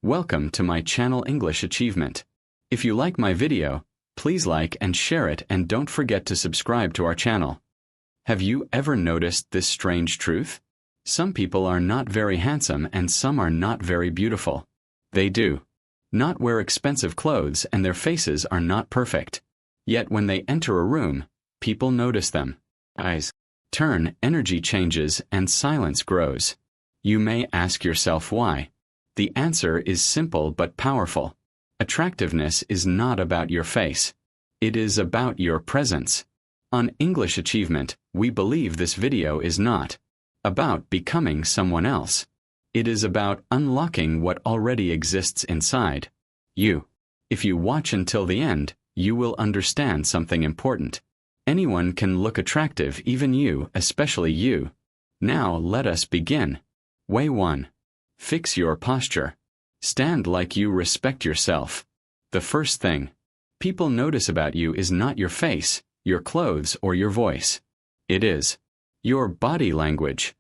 Welcome to my channel English Achievement. If you like my video, please like and share it, and don't forget to subscribe to our channel. Have you ever noticed this strange truth? Some people are not very handsome and some are not very beautiful. They do not wear expensive clothes and their faces are not perfect. Yet when they enter a room, people notice them. Eyes turn, energy changes, and silence grows. You may ask yourself why. The answer is simple but powerful. Attractiveness is not about your face. It is about your presence. On English Achievement, we believe this video is not about becoming someone else. It is about unlocking what already exists inside you. If you watch until the end, you will understand something important. Anyone can look attractive, even you, especially you. Now let us begin. Way 1. Fix your posture. Stand like you respect yourself. The first thing people notice about you is not your face, your clothes, or your voice. It is your body language.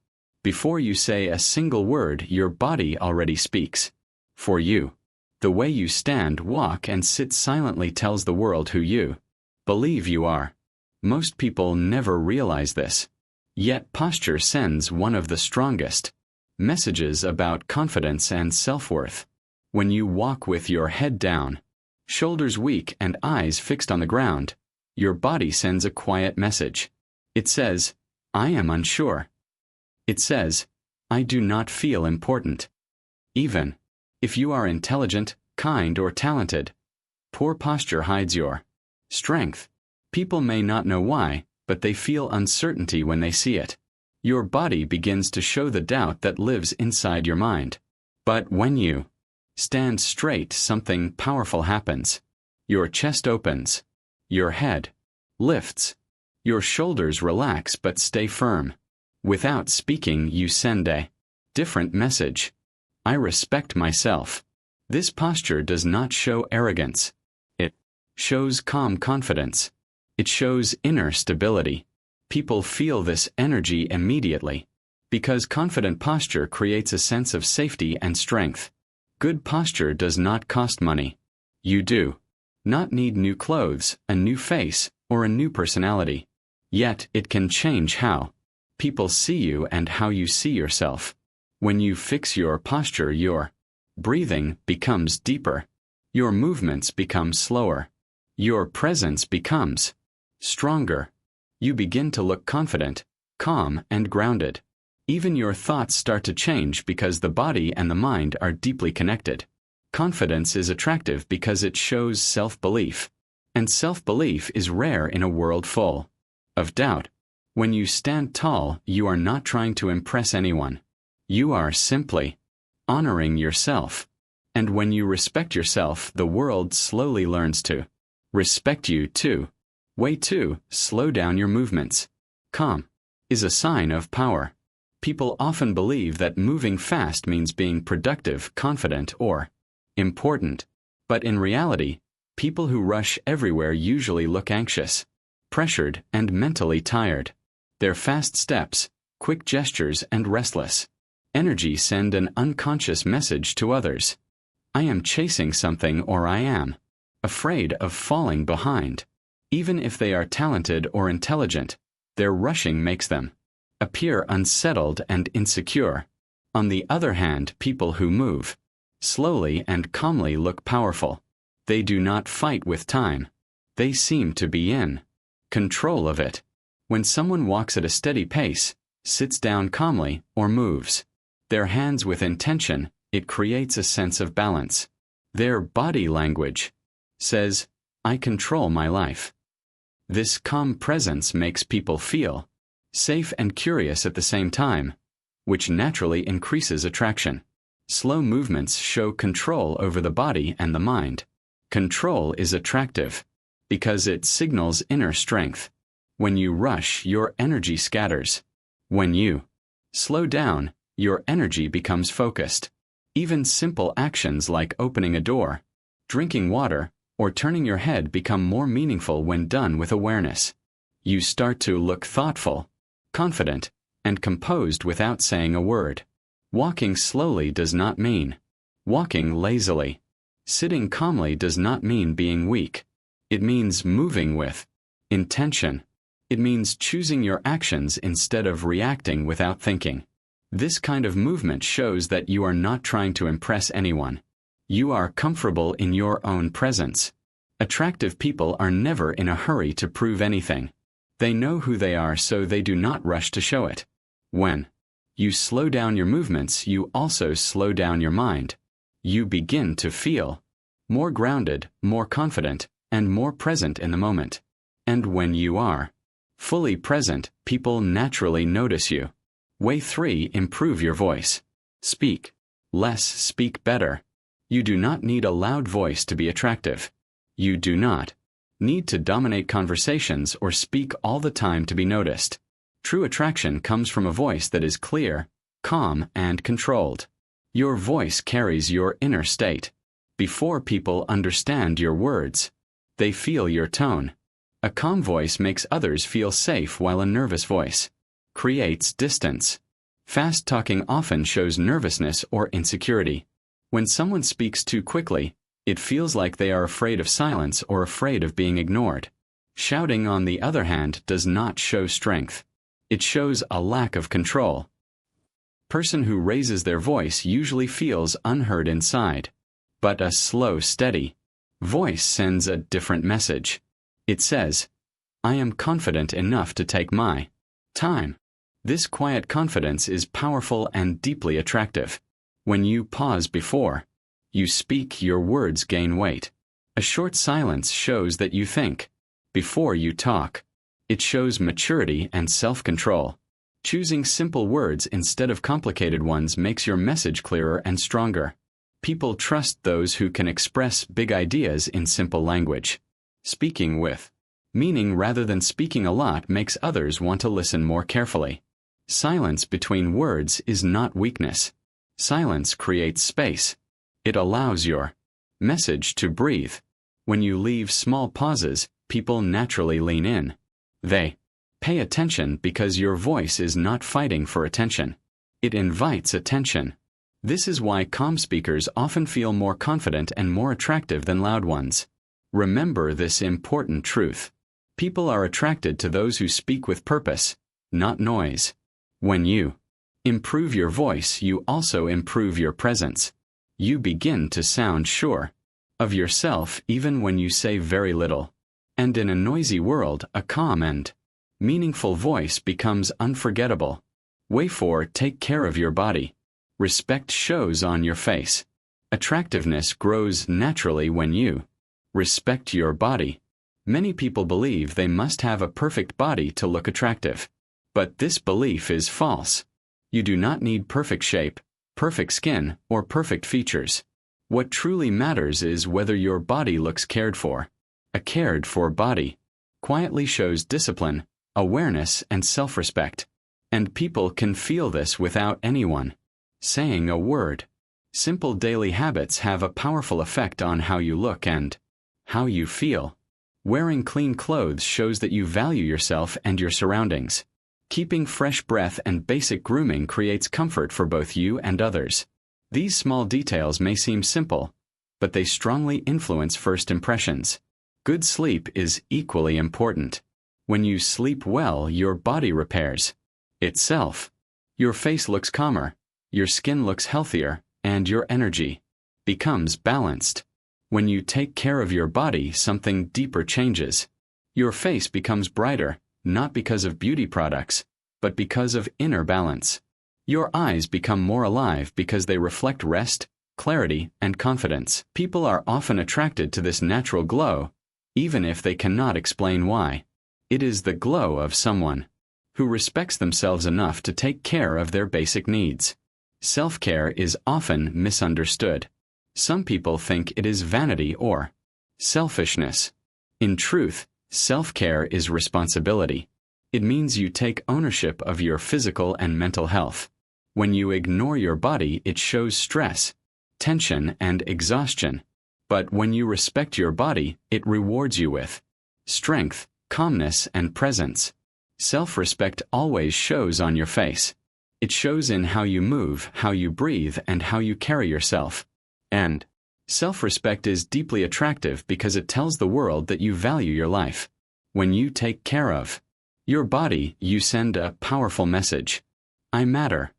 Before you say a single word, your body already speaks for you. The way you stand, walk, and sit silently tells the world who you believe you are. Most people never realize this. Yet posture sends one of the strongest messages about confidence and self-worth. When you walk with your head down, shoulders weak, and eyes fixed on the ground, your body sends a quiet message. It says, I am unsure. It says, I do not feel important. Even if you are intelligent, kind, or talented, poor posture hides your strength. People may not know why, but they feel uncertainty when they see it. Your body begins to show the doubt that lives inside your mind. But when you stand straight, something powerful happens. Your chest opens. Your head lifts. Your shoulders relax but stay firm. Without speaking, you send a different message. I respect myself. This posture does not show arrogance. It shows calm confidence. It shows inner stability. People feel this energy immediately. Because confident posture creates a sense of safety and strength. Good posture does not cost money. You do not need new clothes, a new face, or a new personality. Yet it can change how people see you and how you see yourself. When you fix your posture, your breathing becomes deeper. Your movements become slower. Your presence becomes stronger. You begin to look confident, calm, and grounded. Even your thoughts start to change because the body and the mind are deeply connected. Confidence is attractive because it shows self-belief. And self-belief is rare in a world full of doubt. When you stand tall, you are not trying to impress anyone. You are simply honoring yourself. And when you respect yourself, the world slowly learns to respect you too. Way 2. Slow down your movements. Calm is a sign of power. People often believe that moving fast means being productive, confident, or important. But in reality, people who rush everywhere usually look anxious, pressured, and mentally tired. Their fast steps, quick gestures, and restless energy send an unconscious message to others. I am chasing something, or I am afraid of falling behind. Even if they are talented or intelligent, their rushing makes them appear unsettled and insecure. On the other hand, people who move slowly and calmly look powerful. They do not fight with time. They seem to be in control of it. When someone walks at a steady pace, sits down calmly, or moves their hands with intention, it creates a sense of balance. Their body language says, I control my life. This calm presence makes people feel safe and curious at the same time, which naturally increases attraction. Slow movements show control over the body and the mind. Control is attractive because it signals inner strength. When you rush, your energy scatters. When you slow down, your energy becomes focused. Even simple actions like opening a door, drinking water, or turning your head become more meaningful when done with awareness. You start to look thoughtful, confident, and composed without saying a word. Walking slowly does not mean Walking lazily. Sitting calmly does not mean being weak. It means moving with intention. It means choosing your actions instead of reacting without thinking. This kind of movement shows that you are not trying to impress anyone. You are comfortable in your own presence. Attractive people are never in a hurry to prove anything. They know who they are, so they do not rush to show it. When you slow down your movements, you also slow down your mind. You begin to feel more grounded, more confident, and more present in the moment. And when you are fully present, people naturally notice you. Way 3. Improve your voice. Speak less, speak better. You do not need a loud voice to be attractive. You do not need to dominate conversations or speak all the time to be noticed. True attraction comes from a voice that is clear, calm, and controlled. Your voice carries your inner state. Before people understand your words, they feel your tone. A calm voice makes others feel safe, while a nervous voice creates distance. Fast talking often shows nervousness or insecurity. When someone speaks too quickly, it feels like they are afraid of silence or afraid of being ignored. Shouting, on the other hand, does not show strength. It shows a lack of control. Person who raises their voice usually feels unheard inside. But a slow, steady voice sends a different message. It says, "I am confident enough to take my time." This quiet confidence is powerful and deeply attractive. When you pause before you speak, your words gain weight. A short silence shows that you think before you talk. It shows maturity and self-control. Choosing simple words instead of complicated ones makes your message clearer and stronger. People trust those who can express big ideas in simple language. Speaking with meaning rather than speaking a lot makes others want to listen more carefully. Silence between words is not weakness. Silence creates space. It allows your message to breathe. When you leave small pauses, people naturally lean in. They pay attention because your voice is not fighting for attention. It invites attention. This is why calm speakers often feel more confident and more attractive than loud ones. Remember this important truth. People are attracted to those who speak with purpose, not noise. When you improve your voice, you also improve your presence. You begin to sound sure of yourself even when you say very little. And in a noisy world, a calm and meaningful voice becomes unforgettable. Way 4. Take care of your body. Respect shows on your face. Attractiveness grows naturally when you respect your body. Many people believe they must have a perfect body to look attractive. But this belief is false. You do not need perfect shape, perfect skin, or perfect features. What truly matters is whether your body looks cared for. A cared-for body quietly shows discipline, awareness, and self-respect. And people can feel this without anyone saying a word. Simple daily habits have a powerful effect on how you look and how you feel. Wearing clean clothes shows that you value yourself and your surroundings. Keeping fresh breath and basic grooming creates comfort for both you and others. These small details may seem simple, but they strongly influence first impressions. Good sleep is equally important. When you sleep well, your body repairs itself. Your face looks calmer, your skin looks healthier, and your energy becomes balanced. When you take care of your body, something deeper changes. Your face becomes brighter, not because of beauty products, but because of inner balance. Your eyes become more alive because they reflect rest, clarity, and confidence. People are often attracted to this natural glow, even if they cannot explain why. It is the glow of someone who respects themselves enough to take care of their basic needs. Self-care is often misunderstood. Some people think it is vanity or selfishness. In truth, self-care is responsibility. It means you take ownership of your physical and mental health. When you ignore your body, it shows stress, tension, and exhaustion. But when you respect your body, it rewards you with strength, calmness, and presence. Self-respect always shows on your face. It shows in how you move, how you breathe, and how you carry yourself. And self-respect is deeply attractive because it tells the world that you value your life. When you take care of your body, you send a powerful message. I matter.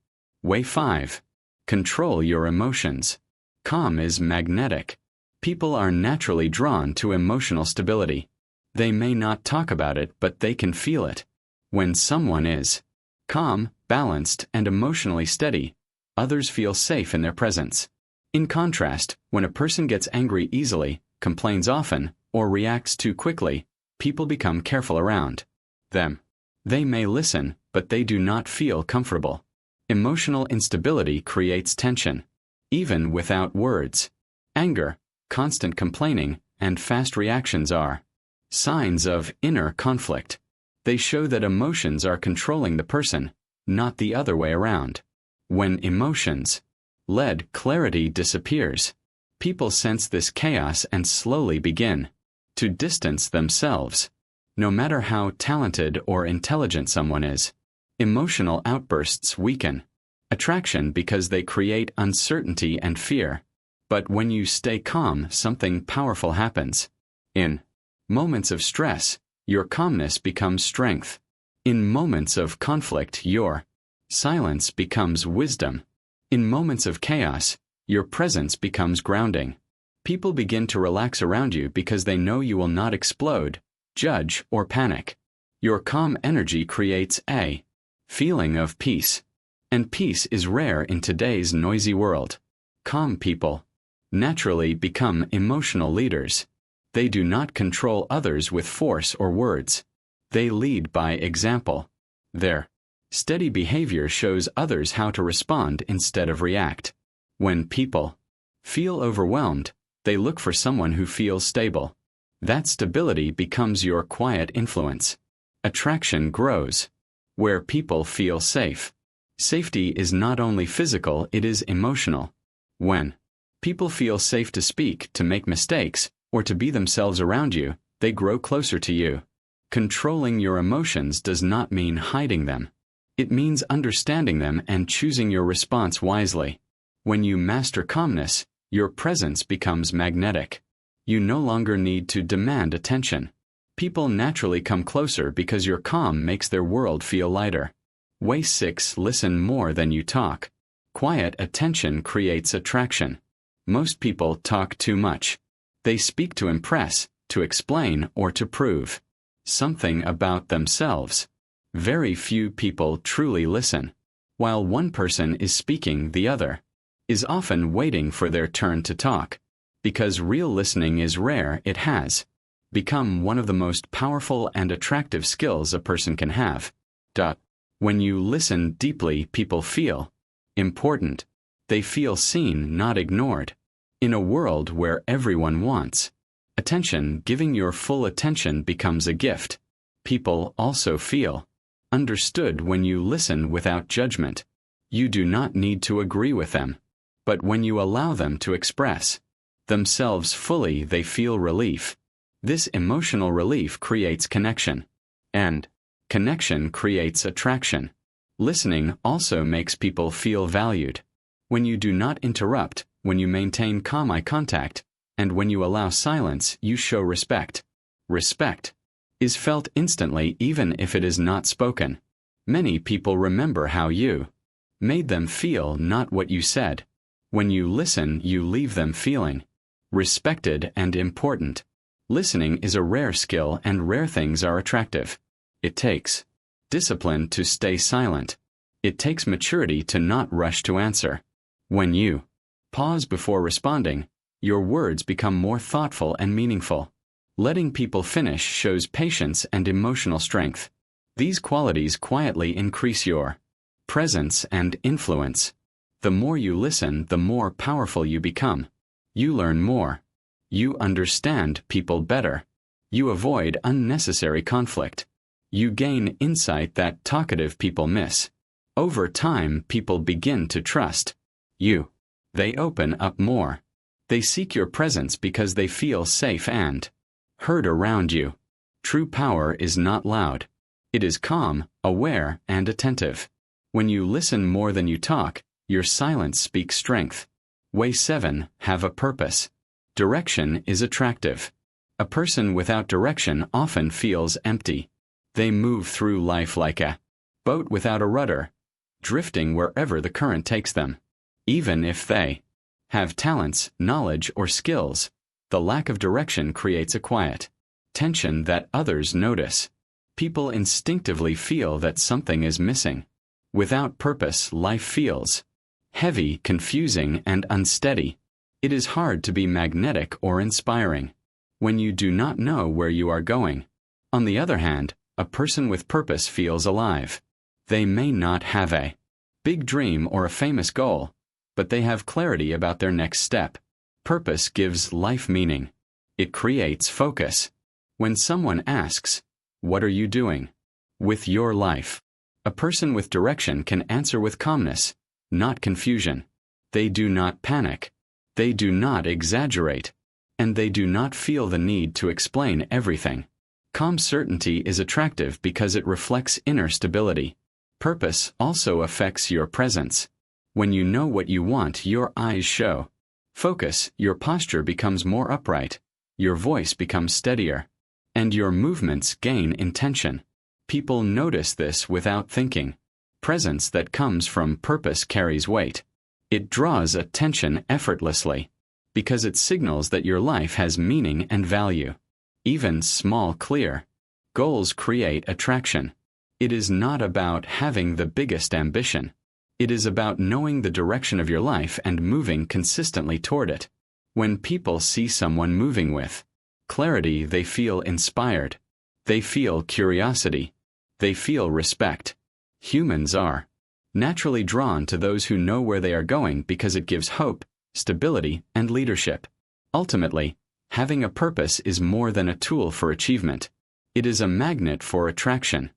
Way 5. Control your emotions. Calm is magnetic. People are naturally drawn to emotional stability. They may not talk about it, but they can feel it. When someone is calm, balanced, and emotionally steady, others feel safe in their presence. In contrast, when a person gets angry easily, complains often, or reacts too quickly, people become careful around them. They may listen, but they do not feel comfortable. Emotional instability creates tension, even without words. Anger, constant complaining, and fast reactions are signs of inner conflict. They show that emotions are controlling the person, not the other way around. When emotions led clarity disappears, people sense this chaos and slowly begin to distance themselves. No matter how talented or intelligent someone is, emotional outbursts weaken attraction because they create uncertainty and fear. But when you stay calm, something powerful happens. In moments of stress, your calmness becomes strength. In moments of conflict, your silence becomes wisdom. In moments of chaos, your presence becomes grounding. People begin to relax around you because they know you will not explode, judge, or panic. Your calm energy creates a feeling of peace. And peace is rare in today's noisy world. Calm people naturally become emotional leaders. They do not control others with force or words. They lead by example. Their steady behavior shows others how to respond instead of react. When people feel overwhelmed, they look for someone who feels stable. That stability becomes your quiet influence. Attraction grows where people feel safe. Safety is not only physical, it is emotional. When people feel safe to speak, to make mistakes, or to be themselves around you, they grow closer to you. Controlling your emotions does not mean hiding them. It means understanding them and choosing your response wisely. When you master calmness, your presence becomes magnetic. You no longer need to demand attention. People naturally come closer because your calm makes their world feel lighter. Way 6. Listen more than you talk. Quiet attention creates attraction. Most people talk too much. They speak to impress, to explain, or to prove something about themselves. Very few people truly listen. While one person is speaking, the other is often waiting for their turn to talk. Because real listening is rare, it has become one of the most powerful and attractive skills a person can have. When you listen deeply, people feel important. They feel seen, not ignored. In a world where everyone wants attention, giving your full attention becomes a gift. People also feel understood when you listen without judgment. You do not need to agree with them. But when you allow them to express themselves fully, they feel relief. This emotional relief creates connection. And connection creates attraction. Listening also makes people feel valued. When you do not interrupt, when you maintain calm eye contact, and when you allow silence, you show respect. Respect is felt instantly even if it is not spoken. Many people remember how you made them feel, not what you said. When you listen, you leave them feeling respected and important. Listening is a rare skill, and rare things are attractive. It takes discipline to stay silent. It takes maturity to not rush to answer. When you pause before responding, your words become more thoughtful and meaningful. Letting people finish shows patience and emotional strength. These qualities quietly increase your presence and influence. The more you listen, the more powerful you become. You learn more. You understand people better. You avoid unnecessary conflict. You gain insight that talkative people miss. Over time, people begin to trust you. They open up more. They seek your presence because they feel safe and heard around you. True power is not loud. It is calm, aware, and attentive. When you listen more than you talk, your silence speaks strength. Way 7, have a purpose. Direction is attractive. A person without direction often feels empty. They move through life like a boat without a rudder, drifting wherever the current takes them. Even if they have talents, knowledge, or skills, the lack of direction creates a quiet tension that others notice. People instinctively feel that something is missing. Without purpose, life feels heavy, confusing, and unsteady. It is hard to be magnetic or inspiring when you do not know where you are going. On the other hand, a person with purpose feels alive. They may not have a big dream or a famous goal, but they have clarity about their next step. Purpose gives life meaning. It creates focus. When someone asks, "What are you doing with your life?" a person with direction can answer with calmness, not confusion. They do not panic. They do not exaggerate. And they do not feel the need to explain everything. Calm certainty is attractive because it reflects inner stability. Purpose also affects your presence. When you know what you want, your eyes show focus, your posture becomes more upright, your voice becomes steadier, and your movements gain intention. People notice this without thinking. Presence that comes from purpose carries weight. It draws attention effortlessly, because it signals that your life has meaning and value. Even small, clear goals create attraction. It is not about having the biggest ambition. It is about knowing the direction of your life and moving consistently toward it. When people see someone moving with clarity, they feel inspired. They feel curiosity. They feel respect. Humans are naturally drawn to those who know where they are going because it gives hope, stability, and leadership. Ultimately, having a purpose is more than a tool for achievement. It is a magnet for attraction.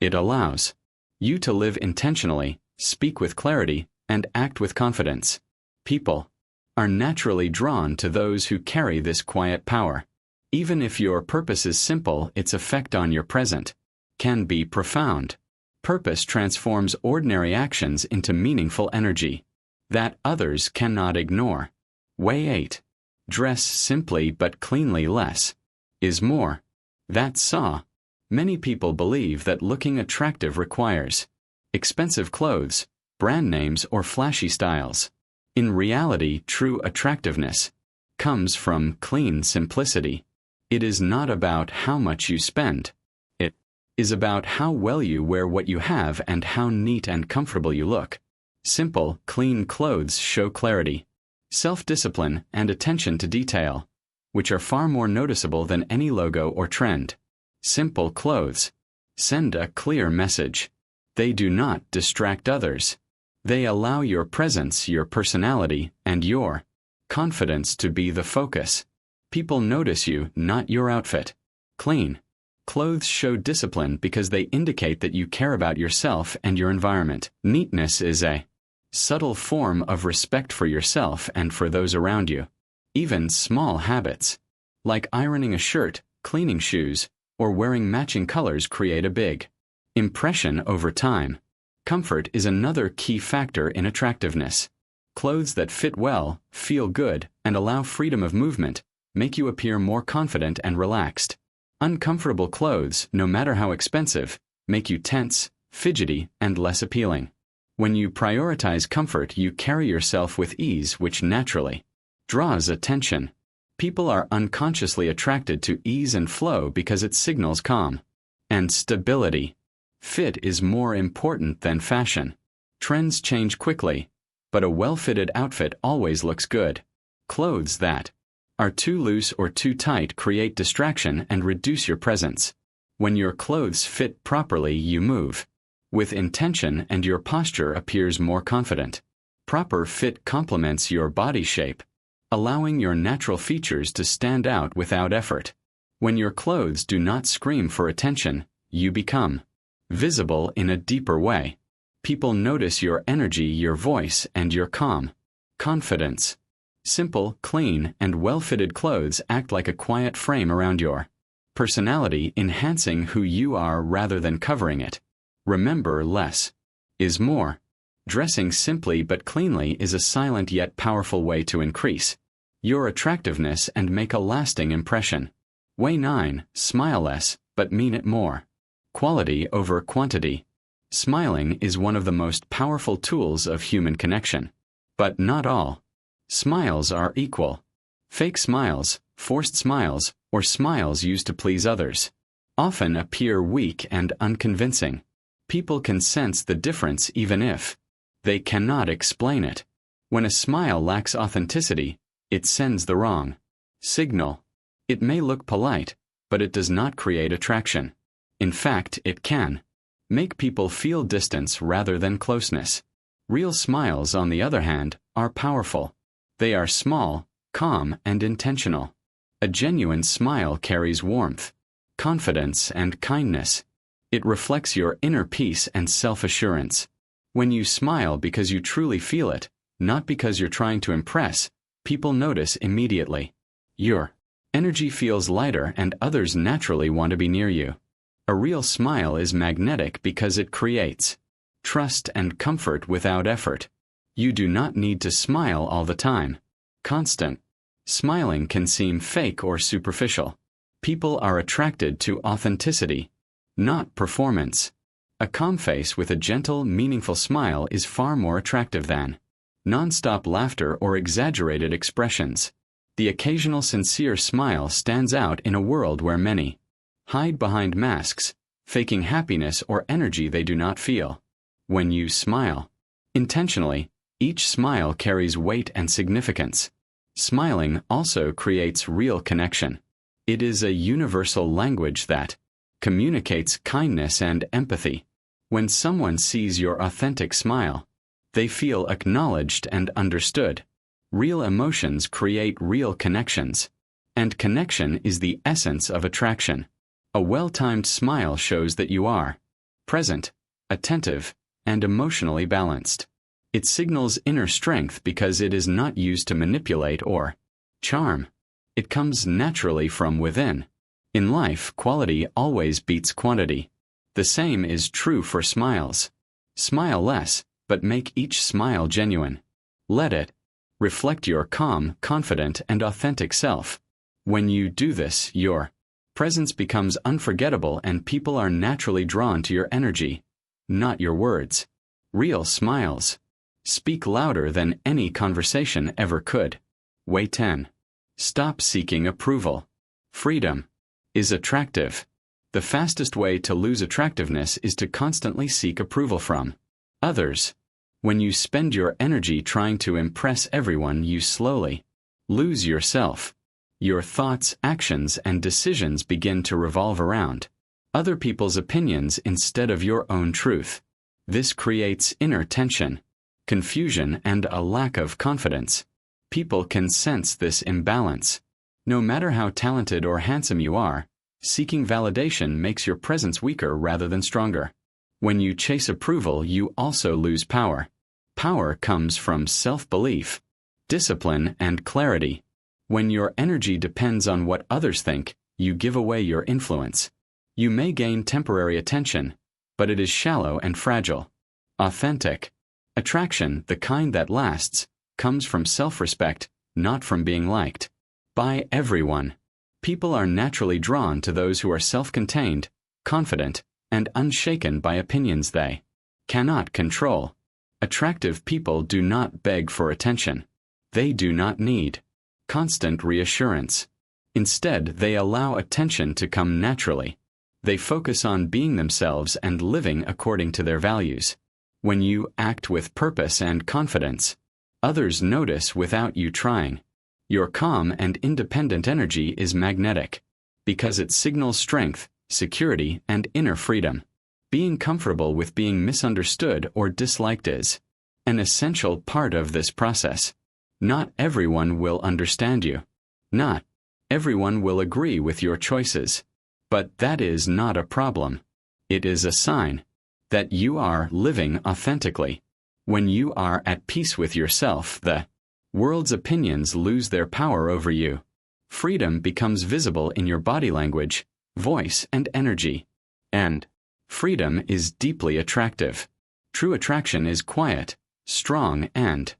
It allows you to live intentionally, speak with clarity, and act with confidence. People are naturally drawn to those who carry this quiet power. Even if your purpose is simple, its effect on your present can be profound. Purpose transforms ordinary actions into meaningful energy that others cannot ignore. Way 8. Dress simply but cleanly. Less is more. That saw. Many people believe that looking attractive requires expensive clothes, brand names, or flashy styles. In reality, true attractiveness comes from clean simplicity. It is not about how much you spend. It is about how well you wear what you have and how neat and comfortable you look. Simple, clean clothes show clarity, self-discipline, and attention to detail, which are far more noticeable than any logo or trend. Simple clothes send a clear message. They do not distract others. They allow your presence, your personality, and your confidence to be the focus. People notice you, not your outfit. Clean clothes show discipline because they indicate that you care about yourself and your environment. Neatness is a subtle form of respect for yourself and for those around you. Even small habits, like ironing a shirt, cleaning shoes, or wearing matching colors, create a big impression over time. Comfort is another key factor in attractiveness. Clothes that fit well, feel good, and allow freedom of movement make you appear more confident and relaxed. Uncomfortable clothes, no matter how expensive, make you tense, fidgety, and less appealing. When you prioritize comfort, you carry yourself with ease, which naturally draws attention. People are unconsciously attracted to ease and flow because it signals calm and stability. Fit is more important than fashion. Trends change quickly, but a well-fitted outfit always looks good. Clothes that are too loose or too tight create distraction and reduce your presence. When your clothes fit properly, you move with intention and your posture appears more confident. Proper fit complements your body shape, allowing your natural features to stand out without effort. When your clothes do not scream for attention, you become visible in a deeper way. People notice your energy, your voice, and your calm confidence. Simple, clean, and well-fitted clothes act like a quiet frame around your personality, enhancing who you are rather than covering it. Remember, less is more. Dressing simply but cleanly is a silent yet powerful way to increase your attractiveness and make a lasting impression. Way 9. Smile less, but mean it more. Quality over quantity. Smiling is one of the most powerful tools of human connection. But not all smiles are equal. Fake smiles, forced smiles, or smiles used to please others often appear weak and unconvincing. People can sense the difference even if they cannot explain it. When a smile lacks authenticity, it sends the wrong signal. It may look polite, but it does not create attraction. In fact, it can make people feel distance rather than closeness. Real smiles, on the other hand, are powerful. They are small, calm, and intentional. A genuine smile carries warmth, confidence, and kindness. It reflects your inner peace and self-assurance. When you smile because you truly feel it, not because you're trying to impress, people notice immediately. Your energy feels lighter and others naturally want to be near you. A real smile is magnetic because it creates trust and comfort without effort. You do not need to smile all the time. Constant smiling can seem fake or superficial. People are attracted to authenticity, not performance. A calm face with a gentle, meaningful smile is far more attractive than non-stop laughter or exaggerated expressions. The occasional sincere smile stands out in a world where many hide behind masks, faking happiness or energy they do not feel. When you smile intentionally, each smile carries weight and significance. Smiling also creates real connection. It is a universal language that communicates kindness and empathy. When someone sees your authentic smile, they feel acknowledged and understood. Real emotions create real connections, and connection is the essence of attraction. A well-timed smile shows that you are present, attentive, and emotionally balanced. It signals inner strength because it is not used to manipulate or charm. It comes naturally from within. In life, quality always beats quantity. The same is true for smiles. Smile less, but make each smile genuine. Let it reflect your calm, confident, and authentic self. When you do this, your presence becomes unforgettable and people are naturally drawn to your energy, not your words. Real smiles speak louder than any conversation ever could. Way 10. Stop seeking approval. Freedom is attractive. The fastest way to lose attractiveness is to constantly seek approval from others. When you spend your energy trying to impress everyone, you slowly lose yourself. Your thoughts, actions, and decisions begin to revolve around other people's opinions instead of your own truth. This creates inner tension, confusion, and a lack of confidence. People can sense this imbalance. No matter how talented or handsome you are, seeking validation makes your presence weaker rather than stronger. When you chase approval, you also lose power. Power comes from self-belief, discipline, and clarity. When your energy depends on what others think, you give away your influence. You may gain temporary attention, but it is shallow and fragile. Authentic attraction, the kind that lasts, comes from self-respect, not from being liked by everyone. People are naturally drawn to those who are self-contained, confident, and unshaken by opinions they cannot control. Attractive people do not beg for attention. They do not need constant reassurance. Instead, they allow attention to come naturally. They focus on being themselves and living according to their values. When you act with purpose and confidence, others notice without you trying. Your calm and independent energy is magnetic because it signals strength, security, and inner freedom. Being comfortable with being misunderstood or disliked is an essential part of this process. Not everyone will understand you. Not everyone will agree with your choices. But that is not a problem. It is a sign that you are living authentically. When you are at peace with yourself, the world's opinions lose their power over you. Freedom becomes visible in your body language, voice, and energy. And freedom is deeply attractive. True attraction is quiet, strong, and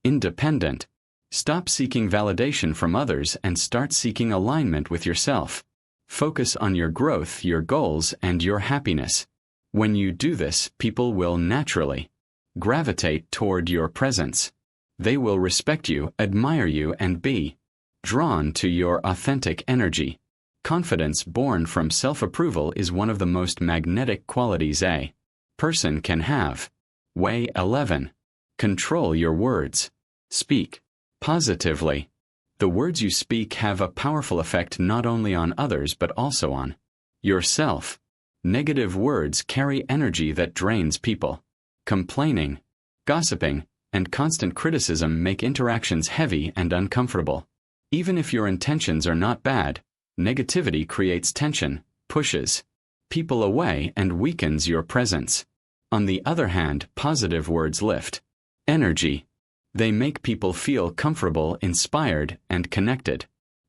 independent. Stop seeking validation from others and start seeking alignment with yourself. Focus on your growth, your goals, and your happiness. When you do this, people will naturally gravitate toward your presence. They will respect you, admire you, and be drawn to your authentic energy. Confidence born from self-approval is one of the most magnetic qualities a person can have. Way 11. Control your words. Speak positively. The words you speak have a powerful effect not only on others but also on yourself. Negative words carry energy that drains people. Complaining, gossiping, and constant criticism make interactions heavy and uncomfortable. Even if your intentions are not bad, negativity creates tension, pushes people away, and weakens your presence. On the other hand, positive words lift energy. They make people feel comfortable, inspired, and connected.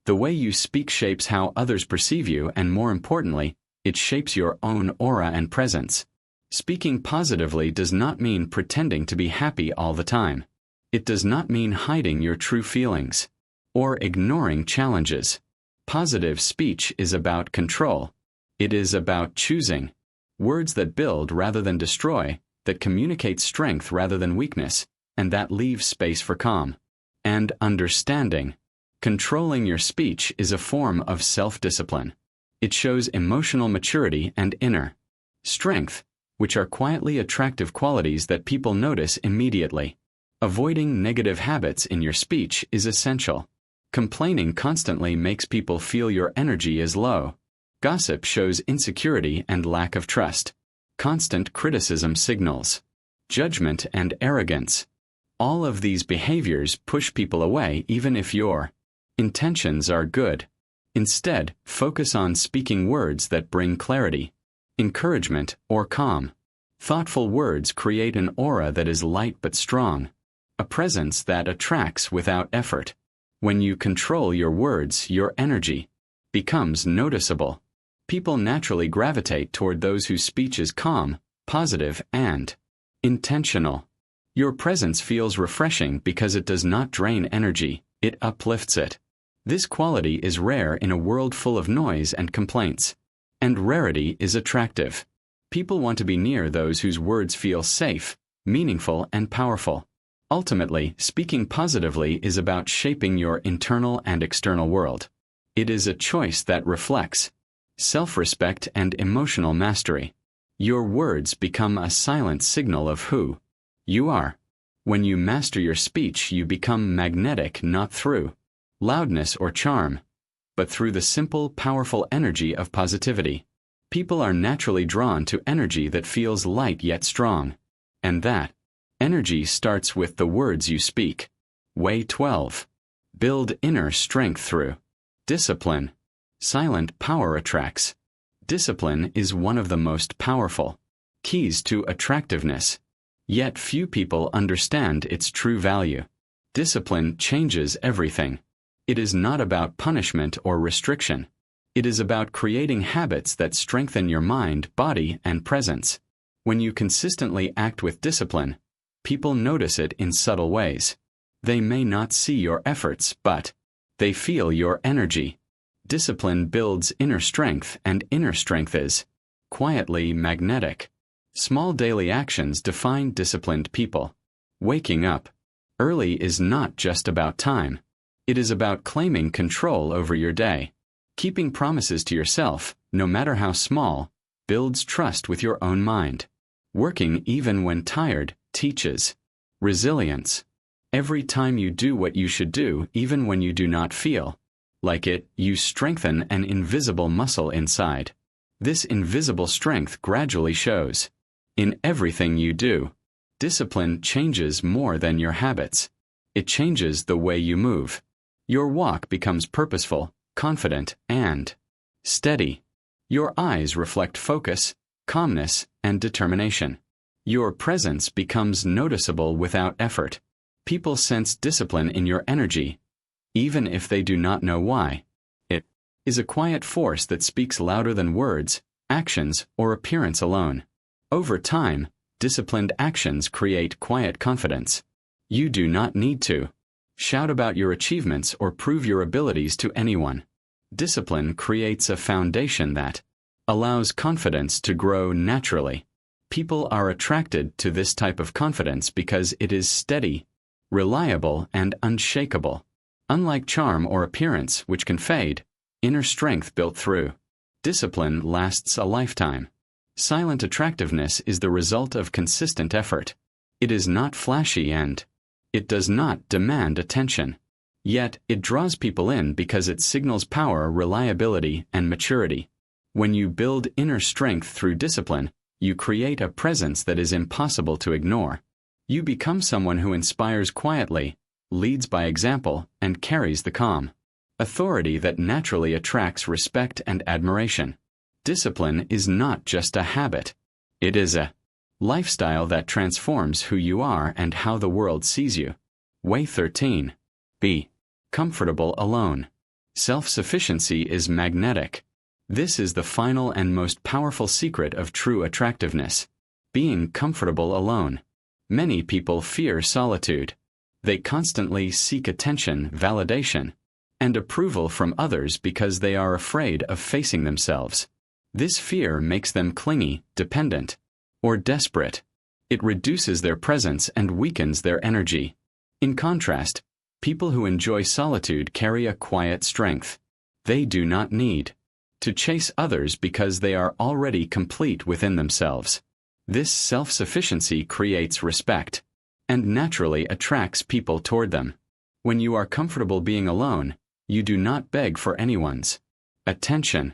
The way you speak shapes how others perceive you, and more importantly, it shapes your own aura and presence. Speaking positively does not mean pretending to be happy all the time. It does not mean hiding your true feelings or ignoring challenges. Positive speech is about control. It is about choosing words that build rather than destroy, that communicate strength rather than weakness, and that leave space for calm and understanding. Controlling your speech is a form of self-discipline. It shows emotional maturity and inner strength, which are quietly attractive qualities that people notice immediately. Avoiding negative habits in your speech is essential. Complaining constantly makes people feel your energy is low. Gossip shows insecurity and lack of trust. Constant criticism signals judgment and arrogance. All of these behaviors push people away even if your intentions are good. Instead, focus on speaking words that bring clarity, encouragement, or calm. Thoughtful words create an aura that is light but strong, a presence that attracts without effort. When you control your words, your energy becomes noticeable. People naturally gravitate toward those whose speech is calm, positive, and intentional. Your presence feels refreshing because it does not drain energy, it uplifts it. This quality is rare in a world full of noise and complaints. And rarity is attractive. People want to be near those whose words feel safe, meaningful, and powerful. Ultimately, speaking positively is about shaping your internal and external world. It is a choice that reflects self-respect and emotional mastery. Your words become a silent signal of who you are. When you master your speech, you become magnetic not through loudness or charm, but through the simple, powerful energy of positivity. People are naturally drawn to energy that feels light yet strong. And that energy starts with the words you speak. Way 12. Build inner strength through discipline. Silent power attracts. Discipline is one of the most powerful keys to attractiveness. Yet few people understand its true value. Discipline changes everything. It is not about punishment or restriction. It is about creating habits that strengthen your mind, body, and presence. When you consistently act with discipline, people notice it in subtle ways. They may not see your efforts, but they feel your energy. Discipline builds inner strength, and inner strength is quietly magnetic. Small daily actions define disciplined people. Waking up early is not just about time. It is about claiming control over your day. Keeping promises to yourself, no matter how small, builds trust with your own mind. Working even when tired teaches resilience. Every time you do what you should do, even when you do not feel like it, you strengthen an invisible muscle inside. This invisible strength gradually shows in everything you do. Discipline changes more than your habits. It changes the way you move. Your walk becomes purposeful, confident, and steady. Your eyes reflect focus, calmness, and determination. Your presence becomes noticeable without effort. People sense discipline in your energy, even if they do not know why. It is a quiet force that speaks louder than words, actions, or appearance alone. Over time, Disciplined actions create quiet confidence. You do not need to shout about your achievements or prove your abilities to anyone. Discipline creates a foundation that allows confidence to grow naturally. People are attracted to this type of confidence because it is steady, reliable, and unshakable. Unlike charm or appearance, which can fade, inner strength built through discipline lasts a lifetime. Silent attractiveness is the result of consistent effort. It is not flashy and it does not demand attention. Yet, it draws people in because it signals power, reliability, and maturity. When you build inner strength through discipline, you create a presence that is impossible to ignore. You become someone who inspires quietly, leads by example, and carries the calm authority that naturally attracts respect and admiration. Discipline is not just a habit. It is a lifestyle that transforms who you are and how the world sees you. Way 13. Be comfortable alone. Self-sufficiency is magnetic. This is the final and most powerful secret of true attractiveness. Being comfortable alone. Many people fear solitude. They constantly seek attention, validation, and approval from others because they are afraid of facing themselves. This fear makes them clingy, dependent, or desperate. It reduces their presence and weakens their energy. In contrast, people who enjoy solitude carry a quiet strength. They do not need to chase others because they are already complete within themselves. This self-sufficiency creates respect and naturally attracts people toward them. When you are comfortable being alone, you do not beg for anyone's attention.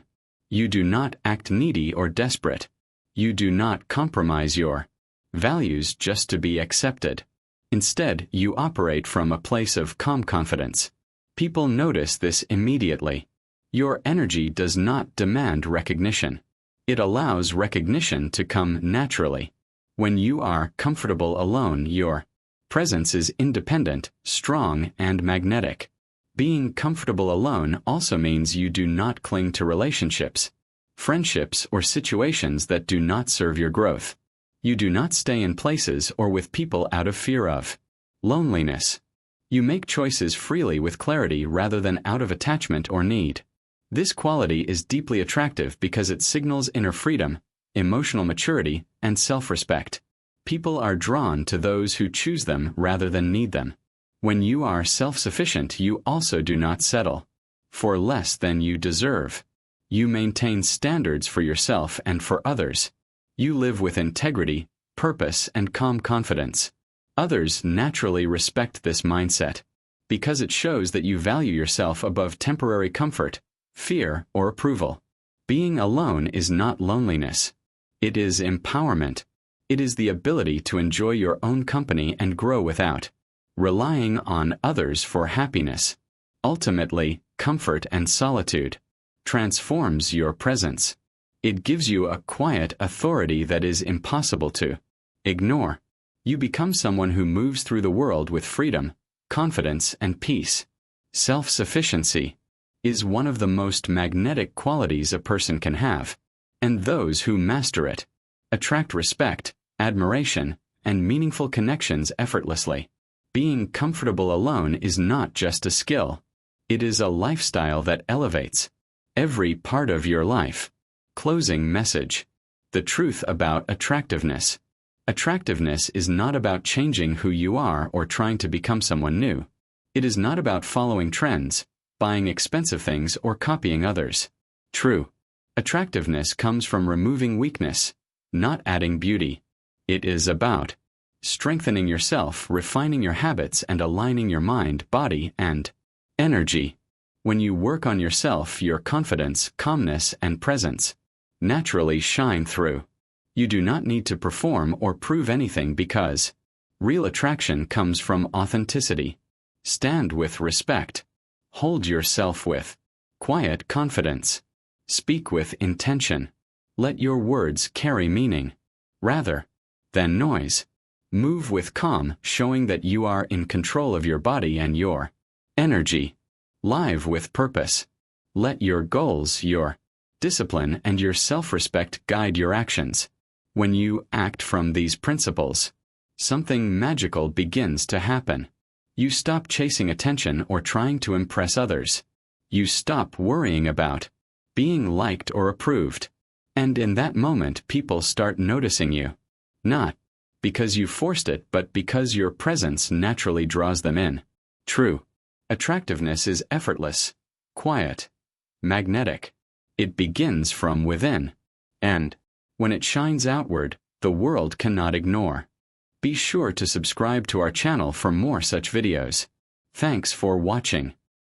You do not act needy or desperate. You do not compromise your values just to be accepted. Instead, you operate from a place of calm confidence. People notice this immediately. Your energy does not demand recognition. It allows recognition to come naturally. When you are comfortable alone, your presence is independent, strong, and magnetic. Being comfortable alone also means you do not cling to relationships, friendships, or situations that do not serve your growth. You do not stay in places or with people out of fear of loneliness. You make choices freely with clarity rather than out of attachment or need. This quality is deeply attractive because it signals inner freedom, emotional maturity, and self-respect. People are drawn to those who choose them rather than need them. When you are self-sufficient, you also do not settle for less than you deserve. You maintain standards for yourself and for others. You live with integrity, purpose, and calm confidence. Others naturally respect this mindset because it shows that you value yourself above temporary comfort, fear, or approval. Being alone is not loneliness. It is empowerment. It is the ability to enjoy your own company and grow without relying on others for happiness. Ultimately, comfort and solitude transforms your presence. It gives you a quiet authority that is impossible to ignore. You become someone who moves through the world with freedom, confidence, and peace. Self-sufficiency is one of the most magnetic qualities a person can have, and those who master it attract respect, admiration, and meaningful connections effortlessly. Being comfortable alone is not just a skill. It is a lifestyle that elevates every part of your life. Closing message. The truth about attractiveness. Attractiveness is not about changing who you are or trying to become someone new. It is not about following trends, buying expensive things, or copying others. True attractiveness comes from removing weakness, not adding beauty. It is about strengthening yourself, refining your habits, and aligning your mind, body, and energy. When you work on yourself, your confidence, calmness, and presence naturally shine through. You do not need to perform or prove anything because real attraction comes from authenticity. Stand with respect. Hold yourself with quiet confidence. Speak with intention. Let your words carry meaning rather than noise. Move with calm, showing that you are in control of your body and your energy. Live with purpose. Let your goals, your discipline, and your self-respect guide your actions. When you act from these principles, something magical begins to happen. You stop chasing attention or trying to impress others. You stop worrying about being liked or approved. And in that moment, people start noticing you. Not because you forced it, but because your presence naturally draws them in. True. Attractiveness is effortless, quiet, magnetic. It begins from within. And when it shines outward, the world cannot ignore. Be sure to subscribe to our channel for more such videos. Thanks for watching.